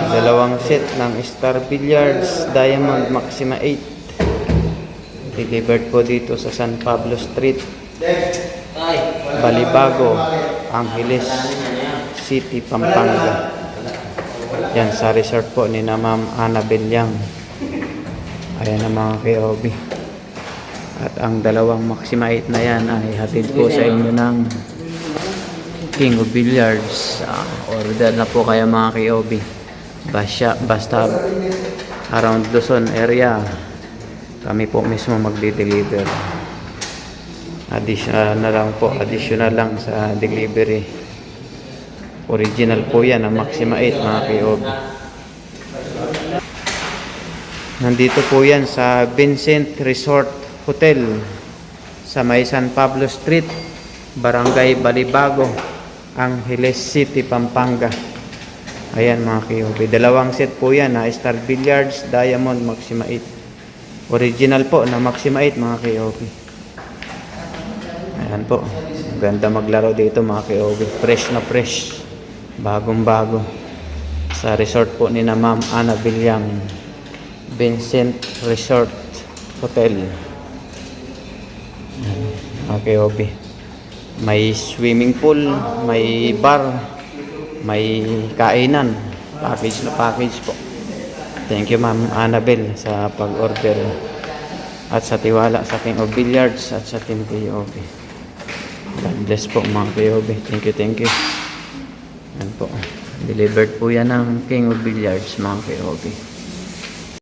Dalawang set ng Star Billiards Diamond Maxima 8. Delivered po dito sa San Pablo Street, Balibago, Angeles City, Pampanga. Yan sa resort po ni na Ma'am Annabel Yang. Ayan ang mga KOB. At ang dalawang Maxima 8 na yan ay hatid po sa inyo ng King of Billiards. Order na po kayo mga KOB. Basta around Luzon area, kami po mismo magde-deliver. Additional lang sa delivery. Original po yan ang Maxima 8 mga KOB. Nandito po yan sa Vincent Resort Hotel sa may San Pablo Street, Barangay Balibago, Angeles City, Pampanga. Ayan mga KOB. Dalawang set po yan na Star Billiards Diamond Maxima 8. Original po na Maxima 8 mga KOB. Ayan po. Ganda maglaro dito mga KOB. Fresh na fresh. Bagong bago. Sa resort po ni na Ma'am Annabel Yang. Vincent Resort Hotel. Mga KOB. May swimming pool, may bar, may kainan. Package na package po. Thank you Ma'am Annabel sa pag-order at sa tiwala sa King of Billiards at sa Team KOB. God bless po mga KOB. Thank you. Yan po. Delivered po yan ng King of Billiards mga KOB.